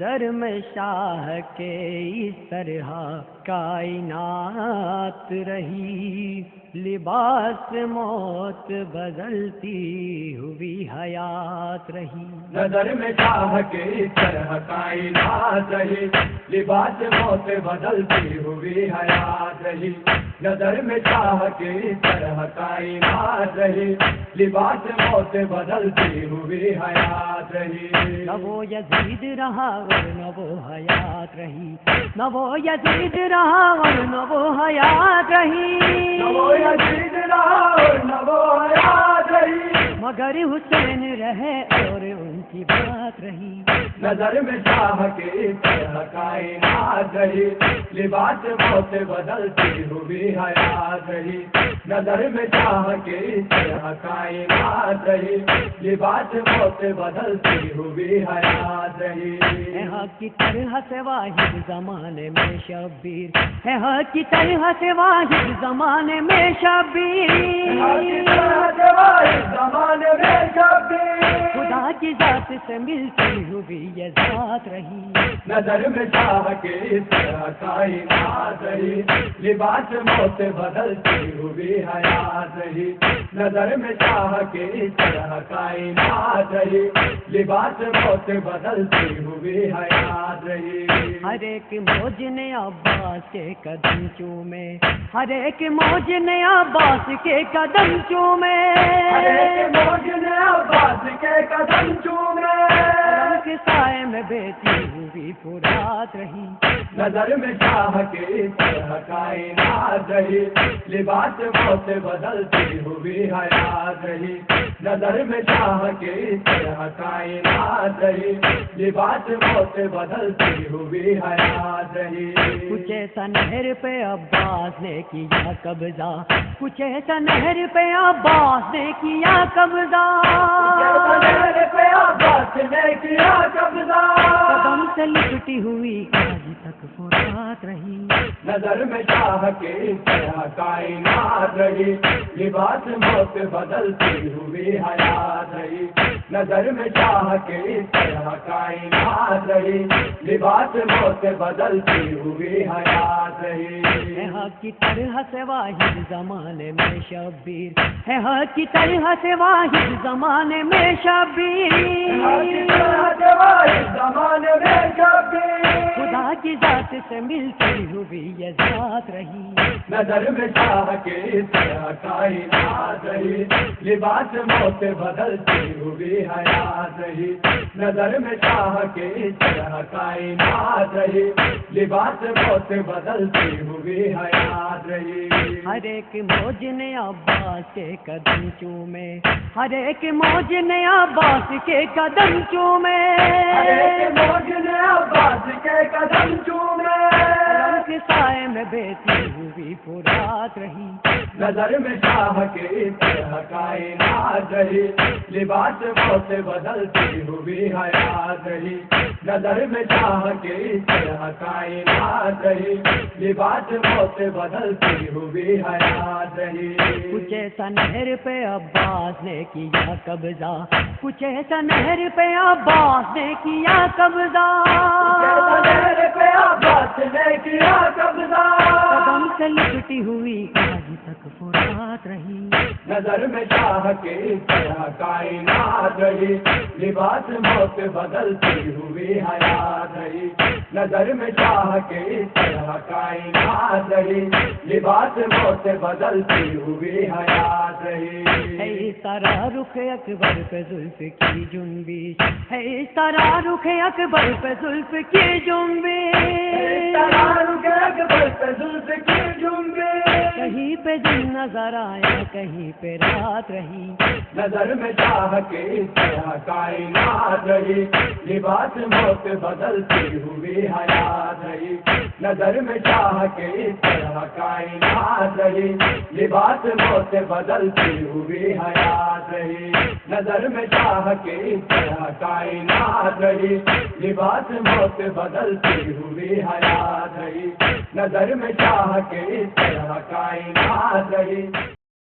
در میں شاہ کے اس طرح کائنات رہی، لباس موت بدلتی ہوئی حیات رہی۔ نظر میں شاہ کے اس طرح کائنات رہی، لباس موت بدلتی ہوئی حیات رہی۔ نظر میں شاہ کے اس طرح کائنات رہی، لباس موت بدلتی ہوئی حیات رہی۔ نہ وہ یزید رہا اور نہ وہ حیات رہی، نہ وہ یزید رہا اور نہ وہ حیات رہی، نہ وہ یزید رہا اور نہ وہ حیات رہی، مگر حسین رہے اور ان کی بات رہی۔ نظر میں شاہ کے اس طرح کائنات رہی، لباس موت بدلتی ہوئی حیات رہی۔ نظر میں شاہ کے اس طرح کائنات رہی، لباس موت بدلتی ہوئی حیات رہی۔ ہے حق کی طرح سے واحد زمانے میں شبیر، ہے حق کی طرح سے واحد زمانے میں شبیر، زمانے میں شبیر، خدا کی ذات سے ملتی ہوئی یہ ذات رہی۔ نظر میں شاہ کے اس طرح کائنات رہی، لباس موت بدلتی ہوئی حیات رہی۔ نظر میں شاہ کے اس طرح کائنات رہی، لباس موت بدلتی ہوئی حیات رہی۔ ہر ایک موج نے عباس کے قدم چومے، ہر ایک موج نے عباس کے قدم چومے، ہر ایک موج نے عباس کے قدم چومے، علم کے سائے میں بیٹھی ہوئی فرات رہی۔ نظر میں شاہ کے اس طرح کائنات رہی، لباس موت بدلتی ہوئی حیات رہی۔ نظر میں شاہ کے اس طرح کائنات رہی، لباس موت بدلتی ہوئی حیات رہی۔ کچھ ایسا نہر پہ عباس نے کیا قبضہ، کچھ ایسا نہر پہ عباس نے کیا قبضہ، نہر پہ عباس نے کیا قبضہ، قدم سے لپٹی ہوئی آج تک فرات رہی۔ نظر میں شاہ کے اس طرح کائنات رہی، لباس موت بدلتی ہوئی حیات رہی۔ نظر میں شاہ کے اس طرح کائنات رہی، لباس موت بدلتی ہوئی حیات رہی۔ ہے حق کی طرح سے واحد زمانے میں شبیر، ہے حق کی طرح سے واحد زمانے میں شبیر، زمانے میں شبیر، خدا کی ذات سے ملتی ہوئی یہ ذات رہی۔ نظر میں شاہ کے اس طرح کائنات رہی، لباس موت بدلتی ہوئی حیات رہی۔ نظر میں شاہ کے اس طرح کائنات رہی، لباس موت بدلتی ہوئی حیات رہی۔ ہر ایک موج نے عباس کے قدم چومے، ہر ایک موج نے عباس کے قدم چومے، ہر ایک موج نے عباس کے قدم چومے، علم کے سائے میں بیٹھی ہوئی فرات رہی۔ نظر میں شاہ کے اس طرح کائنات رہی، لباس موت بدلتی ہوئی حیات رہی۔ نظر میں شاہ کے اس طرح کائنات رہی، لباس موت بدلتی ہوئی حیات رہی۔ کچھ ایسا نہر پہ عباس نے کیا قبضہ، کچھ ایسا نہر پہ عباس نے کیا قبضہ، نہر پہ عباس نے کیا قبضہ، قدم سے لپٹی ہوئی آج تک فرات رہی۔ نظر میں شاہ کے اس طرح کائنات رہی، لباس موت بدلتی ہوئی حیات رہی۔ نظر میں شاہ کے اس طرح کائنات رہی، لباس موت بدلتی ہوئی حیات رہی۔ ہے اس طرح رخ اکبر پہ زلف کی جنبش، ہے اس طرح رخ اکبر پہ زلف کی جنبش، اکبر پہ زلف کی جنبش، کہیں پہ دن نظر آیا کہیں پہ رات رہی۔ نظر میں شاہ کے اس طرح کائنات رہی، لباس موت بدلتی ہوئی حیات رہی۔ نظر میں شاہ کے اس طرح کائنات رہی، لباس موت بدلتی ہوئی حیات رہی۔ نظر میں شاہ کے اس طرح کائنات رہی، لباس موت بدلتی ہوئی حیات رہی۔ نظر میں شاہ کے اس طرح کائنات رہی۔